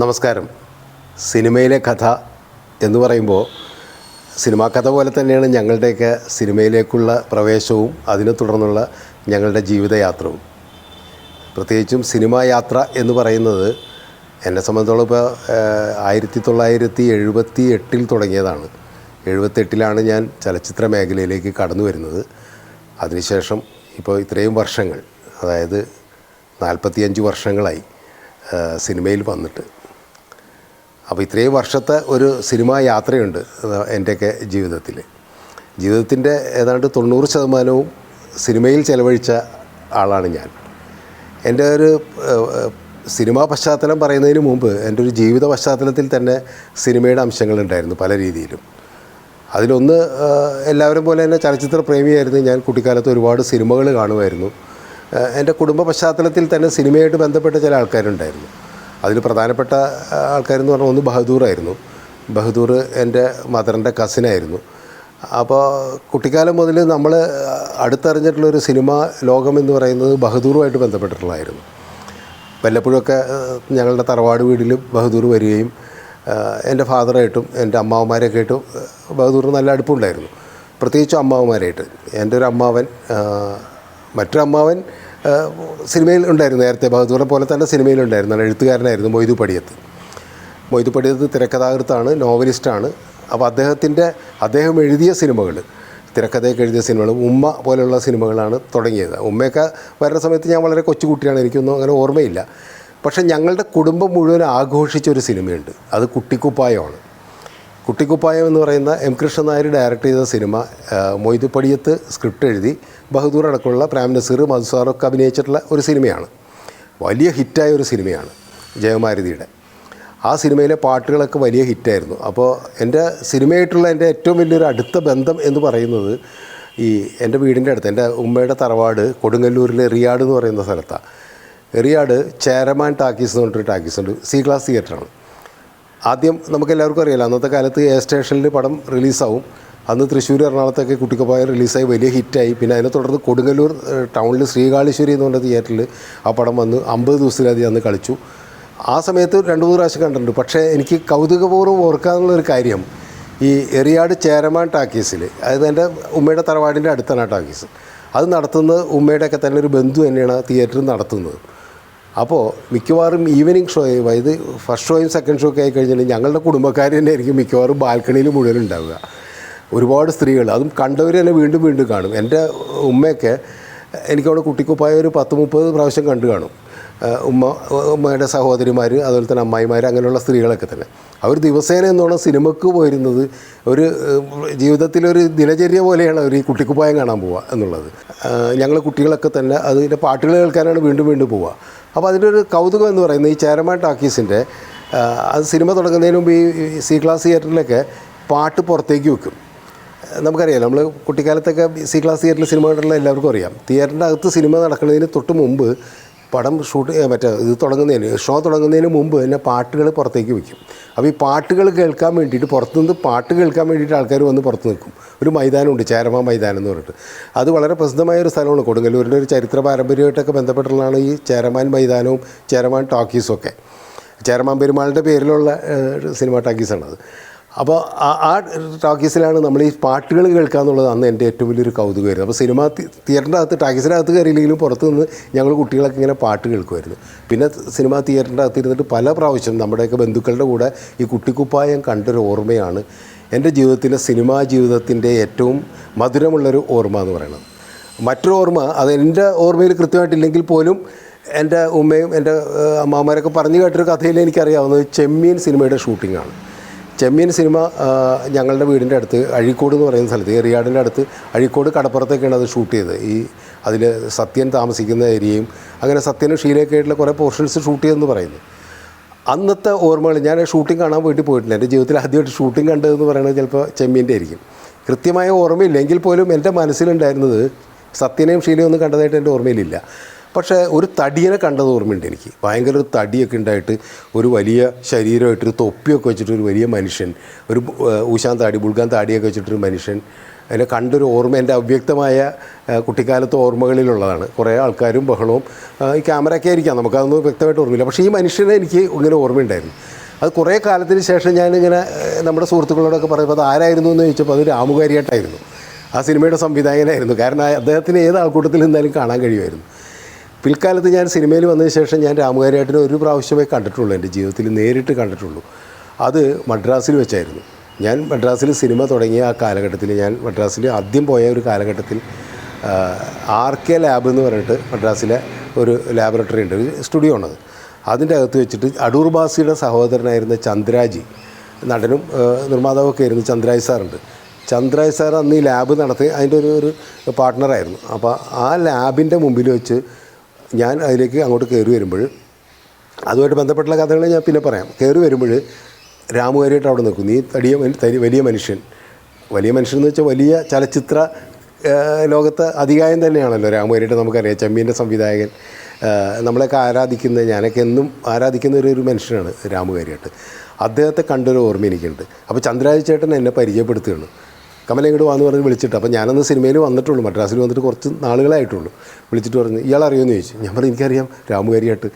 നമസ്കാരം. സിനിമയിലെ കഥ എന്ന് പറയുമ്പോൾ സിനിമാ കഥ പോലെ തന്നെയാണ് ഞങ്ങളുടെയൊക്കെ സിനിമയിലേക്കുള്ള പ്രവേശവും അതിനെ തുടർന്നുള്ള ഞങ്ങളുടെ ജീവിതയാത്രവും. പ്രത്യേകിച്ചും സിനിമാ യാത്ര എന്ന് പറയുന്നത് എന്നെ സംബന്ധിച്ചോളം ഇപ്പോൾ 1978 തുടങ്ങിയതാണ്. 78 ഞാൻ ചലച്ചിത്ര മേഖലയിലേക്ക് കടന്നു വരുന്നത്. അതിനുശേഷം ഇപ്പോൾ ഇത്രയും വർഷങ്ങൾ, അതായത് 45 വർഷങ്ങളായി സിനിമയിൽ വന്നിട്ട്. അപ്പോൾ ഇത്രയും വർഷത്തെ ഒരു സിനിമാ യാത്രയുണ്ട് എൻ്റെയൊക്കെ ജീവിതത്തിൻ്റെ ഏതാണ്ട് 90% സിനിമയിൽ ചെലവഴിച്ച ആളാണ് ഞാൻ. എൻ്റെ ഒരു സിനിമാ പശ്ചാത്തലം പറയുന്നതിന് മുമ്പ് എൻ്റെ ഒരു ജീവിത പശ്ചാത്തലത്തിൽ തന്നെ സിനിമയുടെ അംശങ്ങളുണ്ടായിരുന്നു പല രീതിയിലും. അതിലൊന്ന്, എല്ലാവരും പോലെ തന്നെ ചലച്ചിത്ര പ്രേമിയായിരുന്നു ഞാൻ. കുട്ടിക്കാലത്ത് ഒരുപാട് സിനിമകൾ കാണുമായിരുന്നു. എൻ്റെ കുടുംബ പശ്ചാത്തലത്തിൽ തന്നെ സിനിമയായിട്ട് ബന്ധപ്പെട്ട ചില ആൾക്കാരുണ്ടായിരുന്നു. അതിൽ പ്രധാനപ്പെട്ട ആൾക്കാരെന്ന് പറഞ്ഞാൽ ഒന്ന് ബഹദൂറായിരുന്നു. ബഹദൂർ എൻ്റെ മദറിൻ്റെ കസിനായിരുന്നു. അപ്പോൾ കുട്ടിക്കാലം മുതൽ നമ്മൾ അടുത്തറിഞ്ഞിട്ടുള്ളൊരു സിനിമാ ലോകമെന്ന് പറയുന്നത് ബഹദൂറുമായിട്ട് ബന്ധപ്പെട്ടിട്ടുള്ളതായിരുന്നു. വല്ലപ്പോഴൊക്കെ ഞങ്ങളുടെ തറവാട് വീട്ടിൽ ബഹദൂർ വരികയും എൻ്റെ ഫാദറായിട്ടും എൻ്റെ അമ്മാവന്മാരെയൊക്കെ ആയിട്ടും ബഹദൂർ നല്ല അടുപ്പമുണ്ടായിരുന്നു. പ്രത്യേകിച്ചും അമ്മാവന്മാരായിട്ട്. എൻ്റെ ഒരു അമ്മാവൻ, മറ്റൊരു അമ്മാവൻ സിനിമയിൽ ഉണ്ടായിരുന്നു. നേരത്തെ ബഹദൂറിനെ പോലെ തന്നെ സിനിമയിലുണ്ടായിരുന്നു. എഴുത്തുകാരനായിരുന്നു മൊയ്തു പടിയത്ത് തിരക്കഥാകൃത്താണ്, നോവലിസ്റ്റാണ്. അപ്പോൾ അദ്ദേഹം എഴുതിയ സിനിമകൾ, തിരക്കഥയൊക്കെ എഴുതിയ സിനിമകൾ, ഉമ്മ പോലെയുള്ള സിനിമകളാണ് തുടങ്ങിയത്. ഉമ്മയൊക്കെ വരുന്ന സമയത്ത് ഞാൻ വളരെ കൊച്ചുകുട്ടിയാണ്, എനിക്കൊന്നും അങ്ങനെ ഓർമ്മയില്ല. പക്ഷേ ഞങ്ങളുടെ കുടുംബം മുഴുവൻ ആഘോഷിച്ചൊരു സിനിമയുണ്ട്. അത് കുട്ടിക്കുപ്പായമാണ്. കുട്ടിക്കുപ്പായം എന്ന് പറയുന്ന എം കൃഷ്ണൻ നായർ ഡയറക്റ്റ് ചെയ്ത സിനിമ. മൊയ്തു പടിയത്ത് സ്ക്രിപ്റ്റ് എഴുതി, ബഹദൂർ അടക്കമുള്ള പ്രേം നസീർ, മധുസാറൊക്കെ അഭിനയിച്ചിട്ടുള്ള ഒരു സിനിമയാണ്. വലിയ ഹിറ്റായ ഒരു സിനിമയാണ് ജയമാരുതിയുടെ. ആ സിനിമയിലെ പാട്ടുകളൊക്കെ വലിയ ഹിറ്റായിരുന്നു. അപ്പോൾ എൻ്റെ സിനിമയായിട്ടുള്ള എൻ്റെ ഏറ്റവും വലിയൊരു അടുത്ത ബന്ധം എന്ന് പറയുന്നത് എൻ്റെ വീടിൻ്റെ അടുത്ത്, എൻ്റെ ഉമ്മയുടെ തറവാട് കൊടുങ്ങല്ലൂരിലെ എറിയാട് എന്ന് പറയുന്ന സ്ഥലത്താണ്. എറിയാട് ചേരമാൻ ടാക്കീസ് എന്ന് പറഞ്ഞിട്ടൊരു ടാക്കീസുണ്ട്. C class തിയേറ്ററാണ്. ആദ്യം നമുക്കെല്ലാവർക്കും അറിയാലോ, അന്നത്തെ കാലത്ത് എ സ്റ്റേഷനിൽ പടം റിലീസാവും. അന്ന് തൃശ്ശൂർ, എറണാകുളത്തൊക്കെ കുട്ടിക്കുപ്പായം റിലീസായി വലിയ ഹിറ്റായി. പിന്നെ അതിനെ തുടർന്ന് കൊടുങ്ങല്ലൂർ ടൗണിൽ ശ്രീകാളേശ്വരി എന്ന് പറഞ്ഞ തിയേറ്ററിൽ ആ പടം വന്ന് 50 ദിവസത്തിലധികം അന്ന് കളിച്ചു. ആ സമയത്ത് 2-3 പ്രാവശ്യം കണ്ടിട്ടുണ്ട്. പക്ഷേ എനിക്ക് കൗതുകപൂർവ്വം ഓർക്കാനുള്ളൊരു കാര്യം, ഈ എറിയാട് ചേരമാൻ ടാക്കീസിൽ, അതായത് എൻ്റെ ഉമ്മയുടെ തറവാടിൻ്റെ അടുത്താണ് ആ ടാക്കീസ്. അത് നടത്തുന്നത് ഉമ്മയുടെയൊക്കെ തന്നെ ഒരു ബന്ധു തന്നെയാണ് തിയേറ്ററിൽ നടത്തുന്നത്. അപ്പോൾ മിക്കവാറും ഈവനിങ് ഷോ, അതായത് ഫസ്റ്റ് ഷോയും സെക്കൻഡ് ഷോ ഒക്കെ ആയി കഴിഞ്ഞാൽ ഞങ്ങളുടെ കുടുംബക്കാർ തന്നെ ആയിരിക്കും മിക്കവാറും ബാൽക്കണിയിൽ മുഴുവൻ ഉണ്ടാവുക. ഒരുപാട് സ്ത്രീകൾ, അതും കണ്ടവർ തന്നെ വീണ്ടും വീണ്ടും കാണും. എൻ്റെ എനിക്കവിടെ കുട്ടിക്കുപ്പായ ഒരു 10-30 പ്രാവശ്യം കണ്ടു കാണും. ഉമ്മയുടെ സഹോദരിമാർ, അതുപോലെ തന്നെ അമ്മായിമാർ, അങ്ങനെയുള്ള സ്ത്രീകളൊക്കെ തന്നെ. അവർ ദിവസേന എന്നോണം സിനിമക്ക് പോയിരുന്നത് ഒരു ജീവിതത്തിലൊരു ദിനചര്യ പോലെയാണ് അവർ ഈ കുട്ടിക്കുപ്പായം കാണാൻ പോവുക എന്നുള്ളത്. ഞങ്ങൾ കുട്ടികളൊക്കെ തന്നെ അതിൻ്റെ പാട്ടുകൾ കേൾക്കാനാണ് വീണ്ടും വീണ്ടും പോവുക. അപ്പോൾ അതിൻ്റെ ഒരു കൗതുകം എന്ന് പറയുന്നത്, ഈ ചേരമാൻ ടാക്കീസിൻ്റെ അത് സിനിമ തുടങ്ങുന്നതിന് മുമ്പ് ഈ സി ക്ലാസ് തിയേറ്ററിലൊക്കെ പാട്ട് പുറത്തേക്ക് വെക്കും. നമുക്കറിയാം, നമ്മൾ കുട്ടിക്കാലത്തൊക്കെ സി ക്ലാസ് തിയേറ്ററിൽ സിനിമ കണ്ടുള്ള എല്ലാവർക്കും അറിയാം. തിയേറ്ററിൻ്റെ അകത്ത് സിനിമ നടക്കുന്നതിന് തൊട്ട് മുമ്പ്, പടം ഷോ തുടങ്ങുന്നതിന് മുമ്പ് തന്നെ പാട്ടുകൾ പുറത്തേക്ക് വയ്ക്കും. അപ്പോൾ ഈ പാട്ടുകൾ കേൾക്കാൻ വേണ്ടിയിട്ട്, പുറത്തുനിന്ന് പാട്ട് കേൾക്കാൻ വേണ്ടിയിട്ട് ആൾക്കാർ വന്ന് പുറത്ത് നിൽക്കും. ഒരു മൈതാനമുണ്ട്, ചേരമാൻ മൈതാനം എന്ന് പറഞ്ഞിട്ട്. അത് വളരെ പ്രസിദ്ധമായ ഒരു സ്ഥലമാണ്. കൊടുങ്ങല്ലൂരിൻ്റെ ഒരു ചരിത്ര പാരമ്പര്യമായിട്ടൊക്കെ ബന്ധപ്പെട്ടുള്ളതാണ് ഈ ചേരമാൻ മൈതാനവും ചേരമാൻ ടാക്കീസും ഒക്കെ. ചേരമാൻ പെരുമാളിൻ്റെ പേരിലുള്ള സിനിമ ടാക്കീസാണത്. അപ്പോൾ ആ ടാക്കീസിലാണ് നമ്മൾ ഈ പാട്ടുകൾ കേൾക്കുക എന്നുള്ളത് അന്ന് എൻ്റെ ഏറ്റവും വലിയൊരു കൗതുകമായിരുന്നു. അപ്പോൾ സിനിമ തിയേറ്ററിൻ്റെ അകത്ത്, ടാക്കീസിൻ്റെ അകത്ത് കയറിയില്ലെങ്കിലും പുറത്ത് നിന്ന് ഞങ്ങൾ കുട്ടികളൊക്കെ ഇങ്ങനെ പാട്ട് കേൾക്കുമായിരുന്നു. പിന്നെ സിനിമ തിയേറ്ററിൻ്റെ അകത്ത് ഇരുന്നിട്ട് പല പ്രാവശ്യം നമ്മുടെയൊക്കെ ബന്ധുക്കളുടെ കൂടെ ഈ കുട്ടിക്കുപ്പായം കണ്ടൊരു ഓർമ്മയാണ് എൻ്റെ സിനിമാ ജീവിതത്തിൻ്റെ ഏറ്റവും മധുരമുള്ളൊരു ഓർമ്മ എന്ന് പറയുന്നത്. മറ്റൊരു ഓർമ്മ, അത് എൻ്റെ ഓർമ്മയിൽ കൃത്യമായിട്ടില്ലെങ്കിൽ പോലും എൻ്റെ ഉമ്മയും എൻ്റെ അമ്മാമാരൊക്കെ പറഞ്ഞു കേട്ടൊരു കഥയിൽ എനിക്കറിയാവുന്നത് ചെമ്മീൻ സിനിമയുടെ ഷൂട്ടിങ്ങാണ്. ചെമ്മീൻ സിനിമ ഞങ്ങളുടെ വീടിൻ്റെ അടുത്ത് അഴീക്കോട് എന്ന് പറയുന്ന സ്ഥലത്ത്, എറിയാടിൻ്റെ അടുത്ത് അഴീക്കോട് കടപ്പുറത്തൊക്കെയാണ് അത് ഷൂട്ട് ചെയ്തത്. അതിൽ സത്യൻ താമസിക്കുന്ന ഏരിയയും അങ്ങനെ സത്യനും ഷീലയൊക്കെ ആയിട്ടുള്ള കുറേ പോർഷൻസ് ഷൂട്ട് ചെയ്തെന്ന് പറയുന്നു. അന്നത്തെ ഓർമ്മകൾ, ഞാൻ ഷൂട്ടിംഗ് കാണാൻ പോയിട്ടില്ല. എൻ്റെ ജീവിതത്തിൽ ആദ്യമായിട്ട് ഷൂട്ടിംഗ് കണ്ടതെന്ന് പറയുന്നത് ചിലപ്പോൾ ചെമ്മീൻ്റെ ആയിരിക്കും. കൃത്യമായ ഓർമ്മയില്ല എങ്കിൽ പോലും എൻ്റെ മനസ്സിലുണ്ടായിരുന്നത് സത്യനെയും ഷീലയും ഒന്നും കണ്ടതായിട്ട് എൻ്റെ ഓർമ്മയിലില്ല. പക്ഷേ ഒരു തടിയനെ കണ്ടത് ഓർമ്മയുണ്ട് എനിക്ക്. ഭയങ്കര ഒരു തടിയൊക്കെ ഉണ്ടായിട്ട്, ഒരു വലിയ ശരീരമായിട്ടൊരു തൊപ്പിയൊക്കെ വെച്ചിട്ടൊരു വലിയ മനുഷ്യൻ, ഒരു ഊശാൻ താടി, ബുൾഗാൻ താടിയൊക്കെ വെച്ചിട്ടൊരു മനുഷ്യൻ അതിൽ കണ്ടൊരു ഓർമ്മ എൻ്റെ അവ്യക്തമായ കുട്ടിക്കാലത്തെ ഓർമ്മകളിലുള്ളതാണ്. കുറേ ആൾക്കാരും ബഹളവും ഈ ക്യാമറയൊക്കെ ആയിരിക്കാം, നമുക്കതൊന്നും വ്യക്തമായിട്ട് ഓർമ്മയില്ല. പക്ഷേ ഈ മനുഷ്യനെ എനിക്ക് ഇങ്ങനെ ഓർമ്മയുണ്ടായിരുന്നു. അത് കുറേ കാലത്തിന് ശേഷം ഞാനിങ്ങനെ നമ്മുടെ സുഹൃത്തുക്കളോടൊക്കെ പറയുമ്പോൾ അത് ആരായിരുന്നു എന്ന് ചോദിച്ചപ്പോൾ അത് രാമുകാരിയായിട്ടായിരുന്നു. ആ സിനിമയുടെ സംവിധായകനായിരുന്നു. കാരണം അദ്ദേഹത്തിന് ഏത് ആൾക്കൂട്ടത്തിൽ നിന്നാലും കാണാൻ കഴിയുമായിരുന്നു. പിൽക്കാലത്ത് ഞാൻ സിനിമയിൽ വന്നതിന് ശേഷം ഞാൻ രാമുകാരിയായിട്ടിനെ ഒരു പ്രാവശ്യമേ കണ്ടിട്ടുള്ളൂ, എൻ്റെ ജീവിതത്തിൽ നേരിട്ട് കണ്ടിട്ടുള്ളൂ. അത് മദ്രാസിൽ വെച്ചായിരുന്നു. ഞാൻ മദ്രാസിൽ സിനിമ തുടങ്ങിയ ആ കാലഘട്ടത്തിൽ, ഞാൻ മദ്രാസിൽ ആദ്യം പോയ ഒരു കാലഘട്ടത്തിൽ RK ലാബ് എന്ന് പറഞ്ഞിട്ട് മദ്രാസിലെ ഒരു ലാബറട്ടറി ഉണ്ട്, ഒരു സ്റ്റുഡിയോ ആണത്. അതിൻ്റെ അകത്ത് വെച്ചിട്ട് അടൂർ ബാസിയുടെ സഹോദരനായിരുന്ന ചന്ദ്രാജി, നടനും നിർമ്മാതാവൊക്കെ ആയിരുന്നു, ചന്ദ്രാജ് സാറുണ്ട്. ചന്ദ്രാജ് സാർ അന്ന് ഈ ലാബ് നടത്തി അതിൻ്റെ ഒരു പാർട്ട്ണറായിരുന്നു. അപ്പോൾ ആ ലാബിൻ്റെ മുമ്പിൽ വെച്ച് ഞാൻ അതിലേക്ക് അങ്ങോട്ട് കയറി വരുമ്പോൾ, അതുമായിട്ട് ബന്ധപ്പെട്ടുള്ള കഥകൾ ഞാൻ പിന്നെ പറയാം. കയറി വരുമ്പോൾ രാമുകാരിയായിട്ട് അവിടെ നിൽക്കും. നീ വലിയ മനുഷ്യൻ എന്ന് വെച്ചാൽ വലിയ ചലച്ചിത്ര ലോകത്തെ അതികായം തന്നെയാണല്ലോ രാമുകാരിയായിട്ട്. നമുക്കറിയാം, ചെമ്മീൻ്റെ സംവിധായകൻ, നമ്മളെയൊക്കെ ആരാധിക്കുന്ന, ഞാനൊക്കെ എന്നും ആരാധിക്കുന്ന ഒരു മനുഷ്യനാണ് രാമുകാരിയായിട്ട്. അദ്ദേഹത്തെ കണ്ടൊരു ഓർമ്മ എനിക്കുണ്ട്. അപ്പോൾ ചന്ദ്രാജ് ചേട്ടൻ എന്നെ പരിചയപ്പെടുത്തുകയാണ്. കമല ഇങ്ങോട്ട് വന്ന് പറഞ്ഞ് വിളിച്ചിട്ട്, അപ്പോൾ ഞാനന്ന് സിനിമയിൽ വന്നിട്ടുള്ളൂ, മദ്രാസിൽ വന്നിട്ട് കുറച്ച് നാളുകളായിട്ടുള്ളൂ. വിളിച്ചിട്ട് പറഞ്ഞു, ഇയാൾ അറിയുമെന്ന് ചോദിച്ചു. ഞാൻ പറഞ്ഞു എനിക്കറിയാം രാമുകാരിയായിട്ട്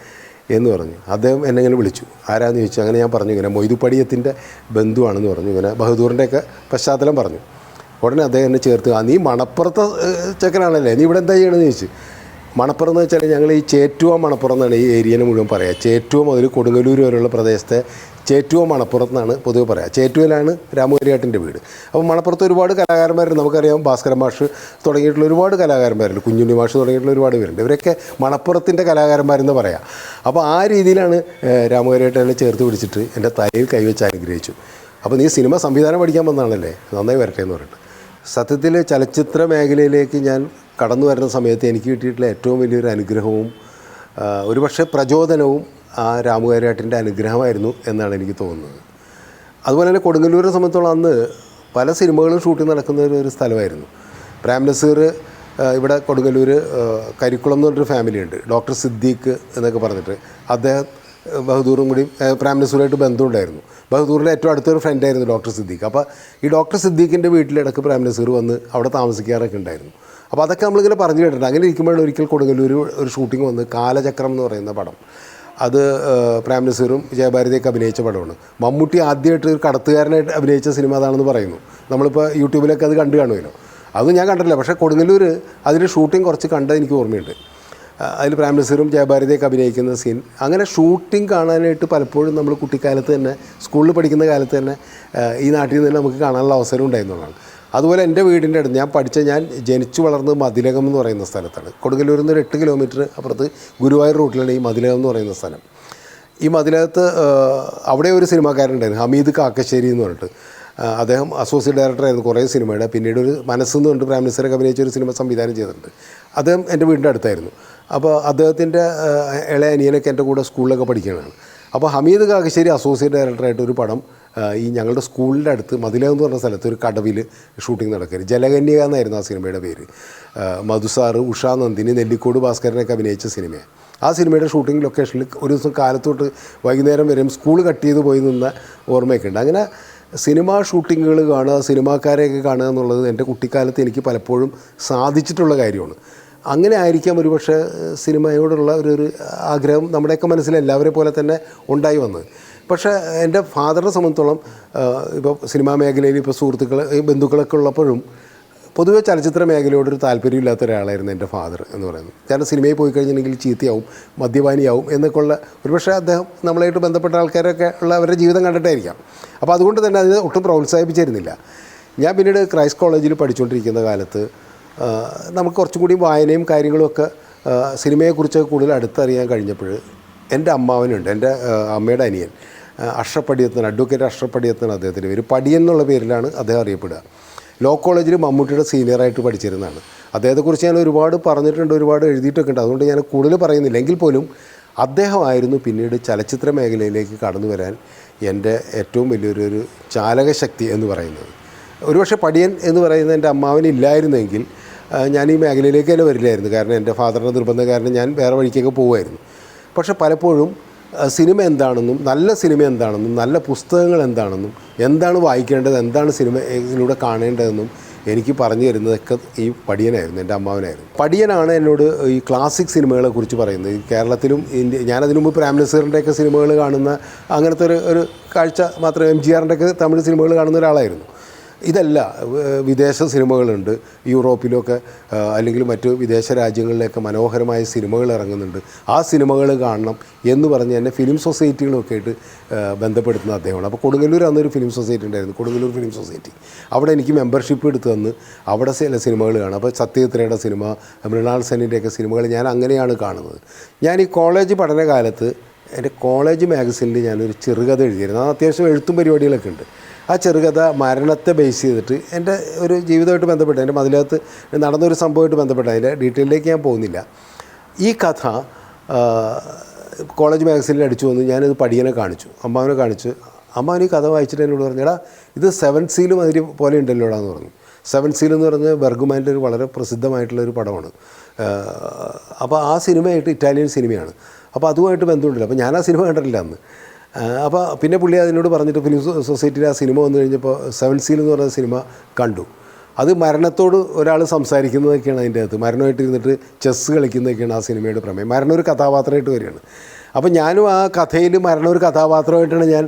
എന്ന് പറഞ്ഞു. അദ്ദേഹം എന്നെ ഇങ്ങനെ വിളിച്ചു, ആരാന്ന് ചോദിച്ചു. അങ്ങനെ ഞാൻ പറഞ്ഞു ഇങ്ങനെ മൊയ്തുപ്പടിയത്തിൻ്റെ ബന്ധുവാണെന്ന് പറഞ്ഞു, ഇങ്ങനെ ബഹദൂറിൻ്റെയൊക്കെ പശ്ചാത്തലം പറഞ്ഞു. ഉടനെ അദ്ദേഹം എന്നെ ചേർത്ത്, നീ മണപ്പുറത്തെ ചെക്കനാണല്ലേ, നീ ഇവിടെ എന്താ ചെയ്യണമെന്ന് ചോദിച്ചു. മണപ്പുറം എന്ന് വെച്ചാൽ ഞങ്ങൾ ഈ ചേറ്റുവ മണപ്പുറം എന്നാണ് ഈ ഏരിയനെ മുഴുവൻ പറയുക. ചേറ്റുവ മുതൽ കൊടുങ്ങല്ലൂർ വരെയുള്ള പ്രദേശത്തെ ചേറ്റുവ മണപ്പുറത്ത് നിന്നാണ് പൊതുവെ പറയുക. ചേറ്റുവയിലാണ് രാമുകാരിയാട്ടിൻ്റെ വീട്. അപ്പോൾ മണപ്പുറത്ത് ഒരുപാട് കലാകാരന്മാരുണ്ട്. നമുക്കറിയാം, ഭാസ്കരൻ മാഷ് തുടങ്ങിയിട്ടുള്ള ഒരുപാട് കലാകാരന്മാരുണ്ട്, കുഞ്ഞുണ്ണി മാഷ് തുടങ്ങിയിട്ടുള്ള ഒരുപാട് പേരുണ്ട്. ഇവരൊക്കെ മണപ്പുറത്തിൻ്റെ കലാകാരന്മാരെന്ന് പറയാം. അപ്പോൾ ആ രീതിയിലാണ് രാമുകാരിയായിട്ട് എന്നെ ചേർത്ത് പിടിച്ചിട്ട് എൻ്റെ തലയിൽ കൈവച്ച് അനുഗ്രഹിച്ചു. അപ്പോൾ നീ സിനിമ സംവിധാനം പഠിക്കാൻ വന്നതാണല്ലേ, നന്നായി വരട്ടെ എന്ന് പറഞ്ഞിട്ട്. സത്യത്തിൽ ചലച്ചിത്ര മേഖലയിലേക്ക് ഞാൻ കടന്നു വരുന്ന സമയത്ത് എനിക്ക് കിട്ടിയിട്ടുള്ള ഏറ്റവും വലിയൊരു അനുഗ്രഹവും ഒരുപക്ഷെ പ്രചോദനവും ആ രാമുകാരിയാട്ടിൻ്റെ അനുഗ്രഹമായിരുന്നു എന്നാണ് എനിക്ക് തോന്നുന്നത്. അതുപോലെ തന്നെ കൊടുങ്ങല്ലൂരിനെ സംബന്ധിച്ചോളം അന്ന് പല സിനിമകളും ഷൂട്ടിംഗ് നടക്കുന്ന ഒരു സ്ഥലമായിരുന്നു. പ്രേം നസീർ ഇവിടെ കൊടുങ്ങല്ലൂർ കരിക്കുളം എന്ന് പറഞ്ഞൊരു ഫാമിലിയുണ്ട്, ഡോക്ടർ സിദ്ദീഖ് എന്നൊക്കെ പറഞ്ഞിട്ട്. അദ്ദേഹം ബഹദൂറും കൂടി പ്രേം നസീറുമായിട്ട് ബന്ധമുണ്ടായിരുന്നു. ബഹദൂറിൻ്റെ ഏറ്റവും അടുത്തൊരു ഫ്രണ്ടായിരുന്നു ഡോക്ടർ സിദ്ദീഖ്. അപ്പോൾ ഈ ഡോക്ടർ സിദ്ദീഖിൻ്റെ വീട്ടിലിടക്ക് പ്രേം നസീർ വന്ന് അവിടെ താമസിക്കാറൊക്കെ ഉണ്ടായിരുന്നു. അപ്പോൾ അതൊക്കെ നമ്മളിങ്ങനെ പറഞ്ഞു കേട്ടിട്ടുണ്ട്. അങ്ങനെ ഇരിക്കുമ്പോഴാണ് ഒരിക്കൽ കൊടുങ്ങല്ലൂർ ഒരു ഷൂട്ടിംഗ് വന്ന് കാലചക്രം എന്ന് പറയുന്ന പടം. അത് പ്രേം നസീറും ജയഭാരതിയൊക്കെ അഭിനയിച്ച പടമാണ്. മമ്മൂട്ടി ആദ്യമായിട്ട് ഒരു കടത്തുകാരനായിട്ട് അഭിനയിച്ച സിനിമ അതാണെന്ന് പറയുന്നു. നമ്മളിപ്പോൾ യൂട്യൂബിലൊക്കെ അത് കണ്ടു കാണുമല്ലോ. അതൊന്നും ഞാൻ കണ്ടിട്ടില്ല, പക്ഷേ കൊടുങ്ങല്ലൂർ അതിൻ്റെ ഷൂട്ടിംഗ് കുറച്ച് കണ്ടത് എനിക്ക് ഓർമ്മയുണ്ട്. അതിൽ പ്രേം നസീറും ജയഭാരതിയൊക്കെ അഭിനയിക്കുന്ന സീൻ. അങ്ങനെ ഷൂട്ടിംഗ് കാണാനായിട്ട് പലപ്പോഴും നമ്മൾ കുട്ടിക്കാലത്ത് തന്നെ, സ്കൂളിൽ പഠിക്കുന്ന കാലത്ത് തന്നെ ഈ നാട്ടിൽ നിന്ന് നമുക്ക് കാണാനുള്ള അവസരം ഉണ്ടായിരുന്നതാണ്. അതുപോലെ എൻ്റെ വീടിൻ്റെ അടുത്ത് ഞാൻ ജനിച്ചു വളർന്നത് മതിലകം എന്ന് പറയുന്ന സ്ഥലത്താണ്. കൊടുങ്ങല്ലൂരിൽ നിന്ന് ഒരു 8 കിലോമീറ്റർ അപ്പുറത്ത് ഗുരുവായൂർ റൂട്ടിലാണ് ഈ മതിലകം എന്ന് പറയുന്ന സ്ഥലം. ഈ മതിലകത്ത് അവിടെ ഒരു സിനിമാക്കാരുണ്ടായിരുന്നു, ഹമീദ് കാക്കശ്ശേരി എന്ന് പറഞ്ഞിട്ട്. അദ്ദേഹം അസോസിയേറ്റ് ഡയറക്ടറായിരുന്നു കുറേ സിനിമയുടെ. പിന്നീട് ഒരു മനസ്സെന്ന് പറഞ്ഞിട്ട് പ്രേം നസീറൊക്കെ അഭിനയിച്ച ഒരു സിനിമ സംവിധാനം ചെയ്തിട്ടുണ്ട്. അദ്ദേഹം എൻ്റെ വീടിൻ്റെ അടുത്തായിരുന്നു. അപ്പോൾ അദ്ദേഹത്തിൻ്റെ ഇളയ അനിയനൊക്കെ എൻ്റെ കൂടെ സ്കൂളിലൊക്കെ പഠിക്കുന്നതാണ്. അപ്പോൾ ഹമീദ് കാക്കശ്ശേരി അസോസിയേറ്റ് ഡയറക്ടറായിട്ട് ഒരു പടം ഈ ഞങ്ങളുടെ സ്കൂളിൻ്റെ അടുത്ത് മതിലകം എന്ന് പറഞ്ഞ സ്ഥലത്ത് ഒരു കടവിൽ ഷൂട്ടിംഗ് നടക്കരുത്. ജലകന്യക എന്നായിരുന്നു ആ സിനിമയുടെ പേര്. മധുസാറ്, ഉഷാ നന്ദിനി, നെല്ലിക്കോട് ഭാസ്കരനൊക്കെ അഭിനയിച്ച സിനിമയാണ്. ആ സിനിമയുടെ ഷൂട്ടിംഗ് ലൊക്കേഷനിൽ ഒരു ദിവസം കാലത്തോട്ട് വൈകുന്നേരം വരെയും സ്കൂൾ കട്ട് ചെയ്ത് പോയി നിന്ന ഓർമ്മയൊക്കെ ഉണ്ട്. അങ്ങനെ സിനിമാ ഷൂട്ടിങ്ങുകൾ കാണുക, സിനിമാക്കാരെയൊക്കെ കാണുക എന്നുള്ളത് എൻ്റെ കുട്ടിക്കാലത്ത് എനിക്ക് പലപ്പോഴും സാധിച്ചിട്ടുള്ള കാര്യമാണ്. അങ്ങനെ ആയിരിക്കാം ഒരുപക്ഷെ സിനിമയോടുള്ള ഒരു ആഗ്രഹം നമ്മുടെയൊക്കെ മനസ്സിൽ എല്ലാവരെ പോലെ തന്നെ ഉണ്ടായി വന്നത്. പക്ഷേ എൻ്റെ ഫാദറിനെ സംബന്ധിച്ചോളം ഇപ്പോൾ സിനിമാ മേഖലയിൽ ഇപ്പോൾ ബന്ധുക്കളൊക്കെ ഉള്ളപ്പോഴും പൊതുവെ ചലച്ചിത്ര മേഖലയോടൊരു താല്പര്യമില്ലാത്ത ഒരാളായിരുന്നു എൻ്റെ ഫാദർ എന്ന് പറയുന്നത്. കാരണം സിനിമയിൽ പോയി കഴിഞ്ഞിട്ടുണ്ടെങ്കിൽ ചീത്തയാവും, മദ്യപാനിയാവും എന്നൊക്കെയുള്ള ഒരുപക്ഷെ അദ്ദേഹം നമ്മളായിട്ട് ബന്ധപ്പെട്ട ആൾക്കാരൊക്കെ ഉള്ള അവരുടെ ജീവിതം കണ്ടിട്ടായിരിക്കാം. അപ്പോൾ അതുകൊണ്ട് തന്നെ അതിനെ ഒട്ടും പ്രോത്സാഹിപ്പിച്ചിരുന്നില്ല. ഞാൻ പിന്നീട് ക്രൈസ്റ്റ് കോളേജിൽ പഠിച്ചുകൊണ്ടിരിക്കുന്ന കാലത്ത് നമുക്ക് കുറച്ചും കൂടി വായനയും കാര്യങ്ങളുമൊക്കെ സിനിമയെക്കുറിച്ച് കൂടുതൽ അടുത്തറിയാൻ കഴിഞ്ഞപ്പോൾ എൻ്റെ അമ്മാവനുണ്ട്, എൻ്റെ അമ്മയുടെ അനിയൻ അഷ്റഫ്, അഡ്വക്കേറ്റ് അഷ്റഫ് അദ്ദേഹത്തിൻ്റെ പേര്. പടിയൻ എന്നുള്ള പേരിലാണ് അദ്ദേഹം അറിയപ്പെടുക. ലോ കോളേജിൽ മമ്മൂട്ടിയുടെ സീനിയറായിട്ട് പഠിച്ചിരുന്നതാണ്. അദ്ദേഹത്തെക്കുറിച്ച് ഞാൻ ഒരുപാട് പറഞ്ഞിട്ടുണ്ട്, ഒരുപാട് എഴുതിയിട്ടൊക്കെ ഉണ്ട്. അതുകൊണ്ട് ഞാൻ കൂടുതൽ പറയുന്നില്ല. എങ്കിൽ പോലും അദ്ദേഹമായിരുന്നു പിന്നീട് ചലച്ചിത്ര മേഖലയിലേക്ക് കടന്നു വരാൻ എൻ്റെ ഏറ്റവും വലിയൊരു ചാലകശക്തി എന്ന് പറയുന്നത്. ഒരുപക്ഷെ പടിയൻ എന്ന് പറയുന്ന എൻ്റെ അമ്മാവനില്ലായിരുന്നെങ്കിൽ ഞാൻ ഈ മേഖലയിലേക്ക് തന്നെ വരില്ലായിരുന്നു. കാരണം എൻ്റെ ഫാദറിൻ്റെ നിർബന്ധം കാരണം ഞാൻ വേറെ വഴിക്കൊക്കെ പോകുമായിരുന്നു. പക്ഷെ പലപ്പോഴും സിനിമ എന്താണെന്നും നല്ല സിനിമ എന്താണെന്നും നല്ല പുസ്തകങ്ങൾ എന്താണെന്നും എന്താണ് വായിക്കേണ്ടത്, എന്താണ് സിനിമയിലൂടെ കാണേണ്ടതെന്നും എനിക്ക് പറഞ്ഞു തരുന്നതൊക്കെ ഈ പടിയനായിരുന്നു, എൻ്റെ അമ്മാവനായിരുന്നു. പടിയനാണ് എന്നോട് ഈ ക്ലാസിക് സിനിമകളെ കുറിച്ച് പറയുന്നത്. കേരളത്തിലും ഞാനതിനു മുമ്പ് പ്രേം നസീറിൻ്റെയൊക്കെ സിനിമകൾ കാണുന്ന അങ്ങനത്തെ ഒരു കാഴ്ച മാത്രം, MGRൻ്റെയൊക്കെ തമിഴ് സിനിമകൾ കാണുന്ന ഒരാളായിരുന്നു. ഇതല്ല, വിദേശ സിനിമകളുണ്ട്, യൂറോപ്പിലൊക്കെ അല്ലെങ്കിൽ മറ്റു വിദേശ രാജ്യങ്ങളിലൊക്കെ മനോഹരമായ സിനിമകൾ ഇറങ്ങുന്നുണ്ട്, ആ സിനിമകൾ കാണണം എന്ന് പറഞ്ഞ് എന്നെ ഫിലിം സൊസൈറ്റികളൊക്കെ ആയിട്ട് ബന്ധപ്പെടുത്തുന്ന അദ്ദേഹമാണ്. അപ്പോൾ കൊടുങ്ങല്ലൂർ അന്നൊരു ഫിലിം സൊസൈറ്റി ഉണ്ടായിരുന്നു, കൊടുങ്ങല്ലൂർ ഫിലിം സൊസൈറ്റി. അവിടെ എനിക്ക് മെമ്പർഷിപ്പ് എടുത്ത് തന്ന് അവിടെ ചില സിനിമകൾ കാണാം. അപ്പോൾ സത്യജിത്രയുടെ സിനിമ, മൃണാൾ സെന്നിൻ്റെയൊക്കെ സിനിമകൾ ഞാൻ അങ്ങനെയാണ് കാണുന്നത്. ഞാൻ ഈ കോളേജ് പഠനകാലത്ത് എൻ്റെ കോളേജ് മാഗസിനിൽ ഞാനൊരു ചെറുകഥ എഴുതിയിരുന്നു. അത് അത്യാവശ്യം എഴുത്തും പരിപാടികളൊക്കെ ഉണ്ട്. ആ ചെറുകഥ മരണത്തെ ബേസ് ചെയ്തിട്ട് എൻ്റെ ഒരു ജീവിതമായിട്ട് ബന്ധപ്പെട്ട്, എൻ്റെ മതിലകത്ത് നടന്നൊരു സംഭവമായിട്ട് ബന്ധപ്പെട്ട, അതിൻ്റെ ഡീറ്റെയിലേക്ക് ഞാൻ പോകുന്നില്ല. ഈ കഥ കോളേജ് മാഗസീനിൽ അടിച്ചു വന്ന് ഞാനിത് പടിയനെ കാണിച്ചു, അമ്മാവനെ കാണിച്ച്. അമ്മാവൻ ഈ കഥ വായിച്ചിട്ട് എന്നോട് പറഞ്ഞു, എടാ ഇത് 7 സീൽ മാതിരി പോലെ ഉണ്ടല്ലോടാ എന്ന് പറഞ്ഞു. 7 സീൽ എന്ന് പറഞ്ഞ് ബെർഗ്മാൻ്റെ ഒരു വളരെ പ്രസിദ്ധമായിട്ടുള്ളൊരു പടമാണ്. അപ്പോൾ ആ സിനിമയായിട്ട് ഇറ്റാലിയൻ സിനിമയാണ്. അപ്പോൾ അതുമായിട്ട് ബന്ധമുണ്ടല്ലോ. അപ്പോൾ ഞാൻ ആ സിനിമ കണ്ടിട്ടില്ല അന്ന്. അപ്പോൾ പിന്നെ പുള്ളി അതിനോട് പറഞ്ഞിട്ട് ഫിലിം സൊസൈറ്റിയിൽ ആ സിനിമ വന്നു കഴിഞ്ഞപ്പോൾ 7 സീൽ എന്ന് പറയുന്ന സിനിമ കണ്ടു. അത് മരണത്തോട് ഒരാൾ സംസാരിക്കുന്നതൊക്കെയാണ് അതിൻ്റെ അകത്ത്, മരണമായിട്ട് ഇരുന്നിട്ട് ചെസ്സ് കളിക്കുന്നതൊക്കെയാണ് ആ സിനിമയുടെ പ്രമേയം. മരണം ഒരു കഥാപാത്രമായിട്ട് വരികയാണ്. അപ്പോൾ ഞാനും ആ കഥയിൽ മരണം ഒരു കഥാപാത്രമായിട്ടാണ് ഞാൻ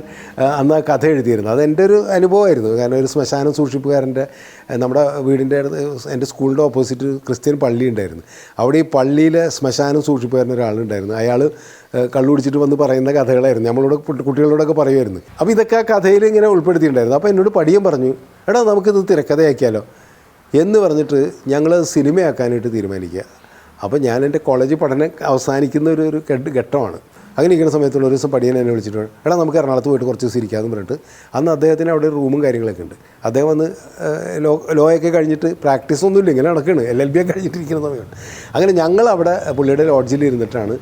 അന്ന് ആ കഥ എഴുതിയിരുന്നത്. അതെൻ്റെ ഒരു അനുഭവമായിരുന്നു. കാരണം ഒരു ശ്മശാനം സൂക്ഷിപ്പുകാരൻ്റെ, നമ്മുടെ വീടിൻ്റെ അടുത്ത് എൻ്റെ സ്കൂളിൻ്റെ ഓപ്പോസിറ്റ് ക്രിസ്ത്യൻ പള്ളി ഉണ്ടായിരുന്നു. അവിടെ ഈ പള്ളിയിലെ ശ്മശാനം സൂക്ഷിപ്പുകാരൻ ഒരാളുണ്ടായിരുന്നു. അയാൾ കള്ളു കുടിച്ചിട്ട് വന്ന് പറയുന്ന കഥകളായിരുന്നു, നമ്മളോട് കുട്ടികളോടൊക്കെ പറയുമായിരുന്നു. അപ്പോൾ ഇതൊക്കെ ആ കഥയിൽ ഇങ്ങനെ ഉൾപ്പെടുത്തിയിട്ടുണ്ടായിരുന്നു. അപ്പോൾ എന്നോട് പടിയൻ പറഞ്ഞു, എടാ നമുക്കിത് തിരക്കഥയാക്കിയാലോ എന്ന് പറഞ്ഞിട്ട് ഞങ്ങൾ സിനിമയാക്കാനായിട്ട് തീരുമാനിക്കുക. അപ്പോൾ ഞാൻ എൻ്റെ കോളേജ് പഠനം അവസാനിക്കുന്ന ഒരു ഘട്ടമാണ്. അങ്ങനെ ഇരിക്കുന്ന സമയത്തുള്ള ഒരു ദിവസം പടിയൻ എന്നെ വിളിച്ചിട്ട്, എടാ നമുക്ക് എറണാകുളത്ത് പോയിട്ട് കുറച്ച് ദിവസം ഇരിക്കാമെന്ന് പറഞ്ഞിട്ട്, അന്ന് അദ്ദേഹത്തിന് അവിടെ ഒരു റൂമും കാര്യങ്ങളൊക്കെ ഉണ്ട്. അദ്ദേഹം വന്ന് ലോയൊക്കെ കഴിഞ്ഞിട്ട് പ്രാക്ടീസൊന്നുമില്ല, ഇങ്ങനെ നടക്കുകയാണ്, LLB ഒക്കെ കഴിഞ്ഞിട്ടിരിക്കുന്ന സമയമാണ്. അങ്ങനെ ഞങ്ങൾ അവിടെ പുള്ളിയുടെ ലോഡ്ജിൽ ഇരുന്നിട്ടാണ്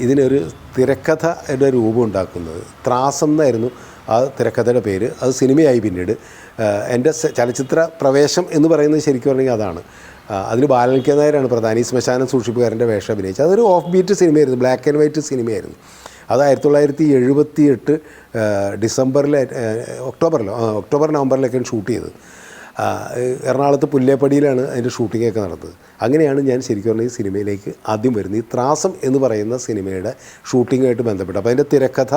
ഇതിനൊരു തിരക്കഥയുടെ രൂപം ഉണ്ടാക്കുന്നത്. ത്രാസം എന്നായിരുന്നു ആ തിരക്കഥയുടെ പേര്. അത് സിനിമയായി പിന്നീട്. എൻ്റെ ചലച്ചിത്ര പ്രവേശം എന്ന് പറയുന്നത് ശരിക്കും പറഞ്ഞെങ്കിൽ അതാണ്. അതിന് ബാലൻ കെ നായരാണ് പ്രധാനി, ശ്മശാനം സൂക്ഷിപ്പുകാരൻ്റെ വേഷം അഭിനയിച്ചത്. അതൊരു ഓഫ് ബീറ്റ് സിനിമയായിരുന്നു, ബ്ലാക്ക് ആൻഡ് വൈറ്റ് സിനിമയായിരുന്നു. അത് 1978 ഡിസംബറിൽ, ഒക്ടോബർ നവംബറിലൊക്കെയാണ് ഷൂട്ട് ചെയ്തത്. എറണാകുളത്ത് പുല്ലേപ്പടിയിലാണ് അതിൻ്റെ ഷൂട്ടിങ്ങൊക്കെ നടന്നത്. അങ്ങനെയാണ് ഞാൻ ശരിക്കും പറഞ്ഞാൽ ഈ സിനിമയിലേക്ക് ആദ്യം വരുന്നത്. ഈ ത്രാസം എന്ന് പറയുന്ന സിനിമയുടെ ഷൂട്ടിങ്ങായിട്ട് ബന്ധപ്പെട്ട്. അപ്പോൾ അതിൻ്റെ തിരക്കഥ